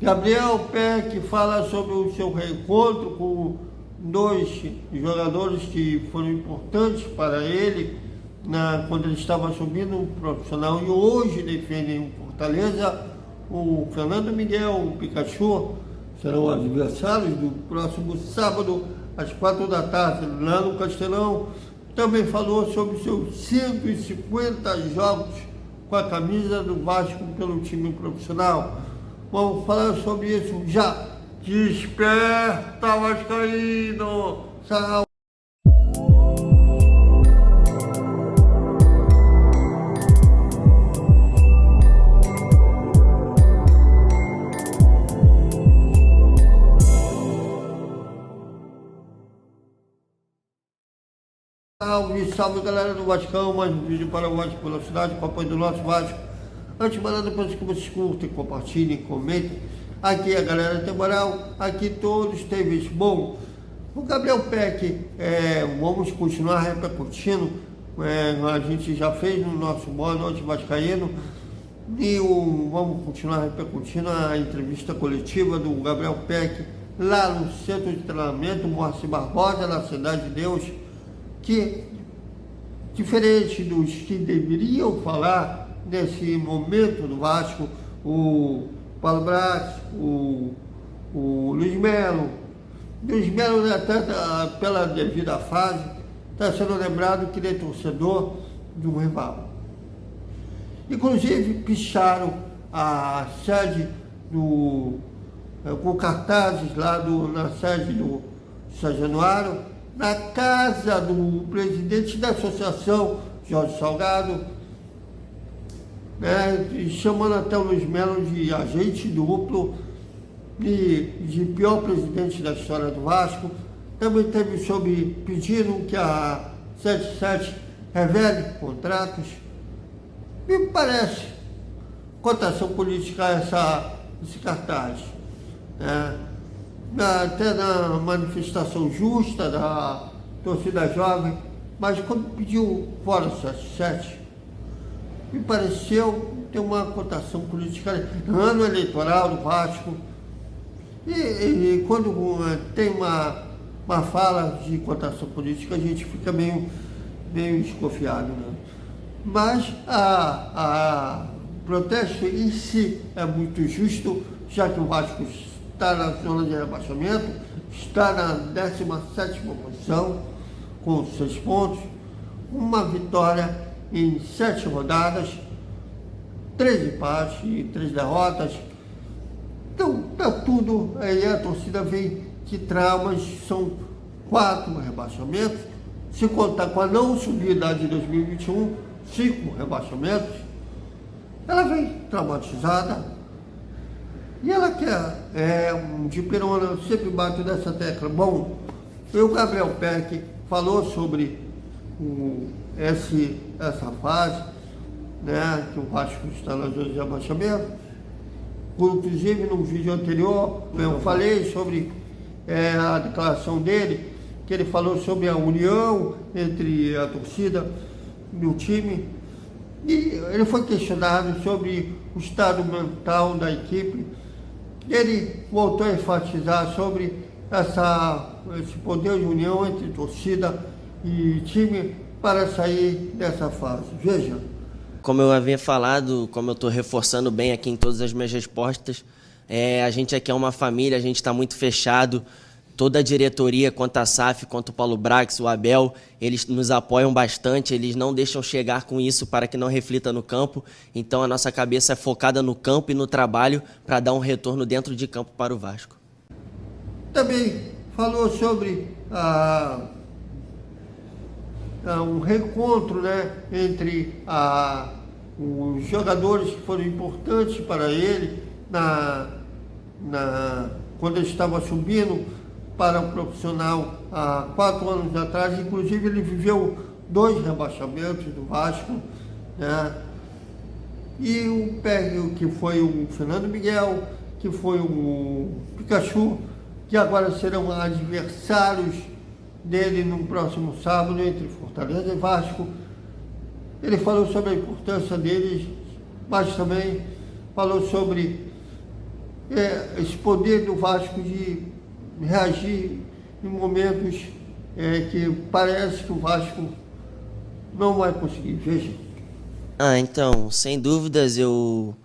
Gabriel Peck fala sobre o seu reencontro com dois jogadores que foram importantes para ele quando ele estava subindo um profissional e hoje defendem o Fortaleza. O Fernando Miguel, o Pikachu, serão adversários do próximo sábado, às 4 da tarde, lá no Castelão. Também falou sobre seus 150 jogos com a camisa do Vasco pelo time profissional. Vamos falar sobre isso já. Desperta, Vascaíno! Salve! Salve, salve galera do Vascão, mais um vídeo para o Vasco pela cidade, com apoio do nosso Vasco. Antes de mandar, depois que vocês curtem, compartilhem, comentem. Aqui a galera tem moral, aqui todos têm visto. Bom, o Gabriel Peck, vamos continuar repercutindo, a gente já fez no nosso Boa Noite Vascaíno, e vamos continuar repercutindo a entrevista coletiva do Gabriel Peck, lá no centro de treinamento Moacir Barbosa, na Cidade de Deus, que, diferente dos que deveriam falar nesse momento do Vasco, o Paulo Brax, o Luiz Melo. Luiz Melo, até pela devida fase, está sendo lembrado que ele é torcedor de um rival. Inclusive, picharam a sede com cartazes lá na sede do São Januário, na casa do presidente da associação, Jorge Salgado, chamando até o Luiz Melo de agente duplo e de pior presidente da história do Vasco. Também teve pedindo que a 77 revele contratos. Me parece cotação política esse cartaz. Até na manifestação justa da torcida jovem, mas quando pediu fora 77, me pareceu ter uma cotação política no ano eleitoral do Vasco. E quando tem uma fala de cotação política, a gente fica meio desconfiado, né? Mas a protesto em si é muito justo, já que o Vasco está na zona de rebaixamento, está na 17ª posição, com 6 pontos, uma vitória em 7 rodadas, 3 empates e 3 derrotas. Então, tá tudo, aí a torcida vem de traumas, são 4 rebaixamentos, se contar com a não subida de 2021, 5 rebaixamentos, ela vem traumatizada. E ela quer, de pirona, sempre bato nessa tecla. Bom, o Gabriel Peck falou sobre essa fase, né, que o Vasco está na zona de rebaixamento. Inclusive, no vídeo anterior, eu falei sobre a declaração dele, que ele falou sobre a união entre a torcida e o time. E ele foi questionado sobre o estado mental da equipe. Ele voltou a enfatizar sobre esse poder de união entre torcida e time para sair dessa fase. Veja. Como eu havia falado, como eu estou reforçando bem aqui em todas as minhas respostas, a gente aqui é uma família, a gente está muito fechado. Toda a diretoria, quanto a SAF, quanto o Paulo Brax, o Abel, eles nos apoiam bastante, eles não deixam chegar com isso para que não reflita no campo. Então a nossa cabeça é focada no campo e no trabalho para dar um retorno dentro de campo para o Vasco. Também falou sobre um reencontro, né, entre os jogadores que foram importantes para ele quando ele estava subindo para o profissional há 4 anos atrás. Inclusive ele viveu 2 rebaixamentos do Vasco, né? E o Peck, que foi o Fernando Miguel, que foi o Pikachu, que agora serão adversários dele no próximo sábado entre Fortaleza e Vasco. Ele falou sobre a importância deles, mas também falou sobre esse poder do Vasco de reagir em momentos que parece que o Vasco não vai conseguir. Veja. Então, sem dúvidas, eu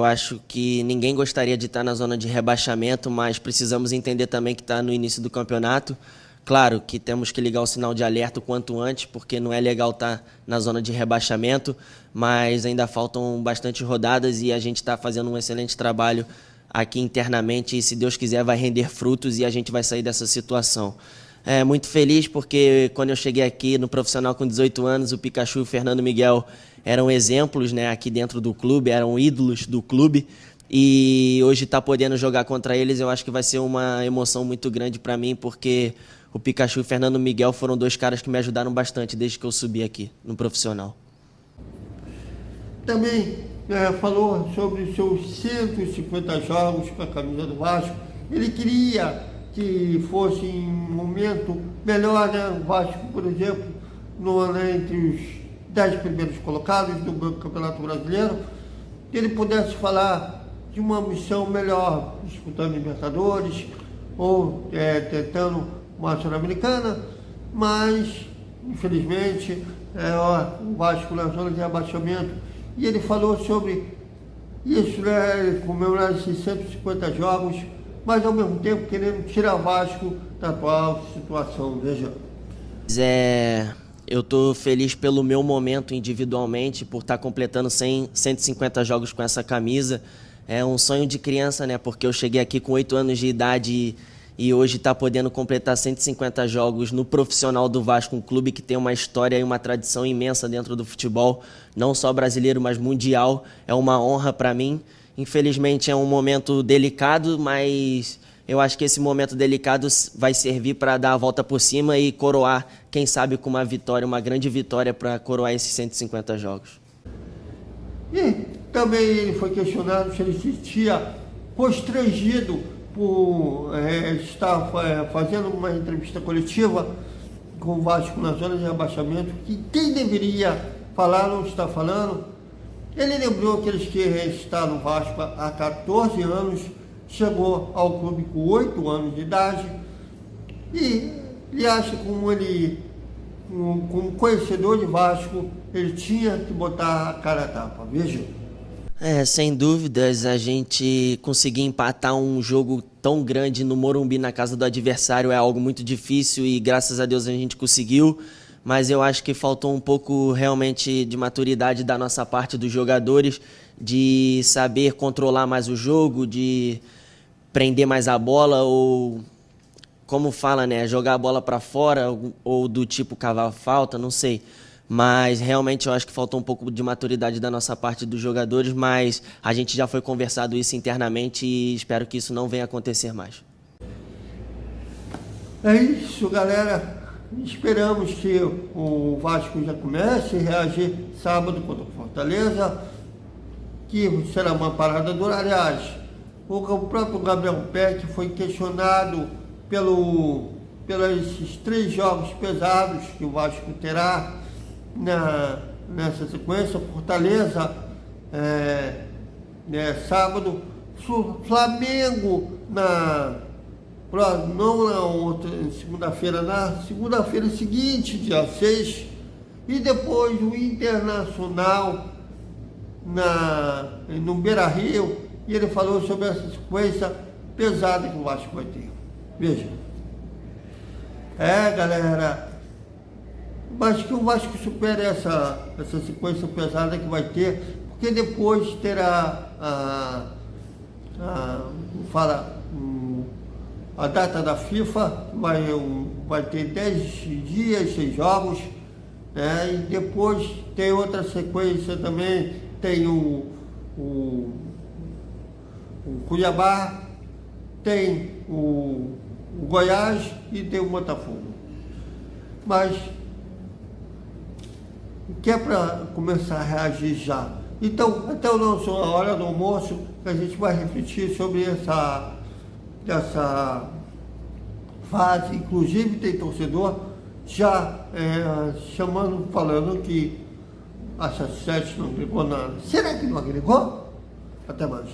acho que ninguém gostaria de estar na zona de rebaixamento, mas precisamos entender também que está no início do campeonato. Claro que temos que ligar o sinal de alerta o quanto antes, porque não é legal estar na zona de rebaixamento, mas ainda faltam bastante rodadas e a gente está fazendo um excelente trabalho aqui internamente e, se Deus quiser, vai render frutos e a gente vai sair dessa situação. Muito feliz porque quando eu cheguei aqui no profissional com 18 anos, o Pikachu e o Fernando Miguel eram exemplos, né, aqui dentro do clube, eram ídolos do clube. E hoje estar podendo jogar contra eles, eu acho que vai ser uma emoção muito grande para mim, porque o Pikachu e o Fernando Miguel foram dois caras que me ajudaram bastante desde que eu subi aqui no profissional. Também falou sobre os seus 150 jogos com a camisa do Vasco. Ele queria que fosse em um momento melhor, né? O Vasco, por exemplo, entre os 10 primeiros colocados do Campeonato Brasileiro, que ele pudesse falar de uma missão melhor, disputando Libertadores ou tentando uma Sul-Americana, mas infelizmente o Vasco na zona de rebaixamento. E ele falou sobre isso, né, comemorar esses 150 jogos, mas ao mesmo tempo querendo tirar o Vasco da atual situação. Veja. Eu estou feliz pelo meu momento individualmente, por estar completando 150 jogos com essa camisa. É um sonho de criança, né? Porque eu cheguei aqui com 8 anos de idade e hoje está podendo completar 150 jogos no profissional do Vasco, um clube que tem uma história e uma tradição imensa dentro do futebol, não só brasileiro, mas mundial. É uma honra para mim. Infelizmente é um momento delicado, mas eu acho que esse momento delicado vai servir para dar a volta por cima e coroar, quem sabe, com uma vitória, uma grande vitória para coroar esses 150 jogos. E também ele foi questionado se ele se sentia constrangido por estar fazendo uma entrevista coletiva com o Vasco na zona de rebaixamento, que quem deveria falar não está falando. Ele lembrou que ele está no Vasco há 14 anos, chegou ao clube com 8 anos de idade e ele acha que como conhecedor de Vasco, ele tinha que botar a cara a tapa. Veja. Sem dúvidas, a gente conseguir empatar um jogo tão grande no Morumbi, na casa do adversário, é algo muito difícil e graças a Deus a gente conseguiu, mas eu acho que faltou um pouco realmente de maturidade da nossa parte dos jogadores, de saber controlar mais o jogo, de prender mais a bola ou, como fala, né, jogar a bola para fora ou do tipo cavar falta, não sei. Mas realmente eu acho que faltou um pouco de maturidade da nossa parte dos jogadores, mas a gente já foi conversado isso internamente e espero que isso não venha a acontecer mais. É isso, galera. Esperamos que o Vasco já comece a reagir sábado contra o Fortaleza, que será uma parada dura. Aliás, o próprio Gabriel Peck foi questionado pelos esses 3 jogos pesados que o Vasco terá nessa sequência. Fortaleza sábado, Flamengo não na outra segunda-feira, na segunda-feira seguinte, dia 6, e depois o Internacional no Beira-Rio, e ele falou sobre essa sequência pesada que o Vasco vai ter. Veja. Galera, mas que o Vasco supere essa sequência pesada que vai ter, porque depois terá a data da FIFA, vai ter 10 dias, 6 jogos, né? E depois tem outra sequência também, tem o Cuiabá, tem o Goiás e tem o Botafogo. Mas que é para começar a reagir já. Então, até a hora do almoço, a gente vai refletir sobre essa fase. Inclusive tem torcedor já falando que a 7 não agregou nada. Será que não agregou? Até mais.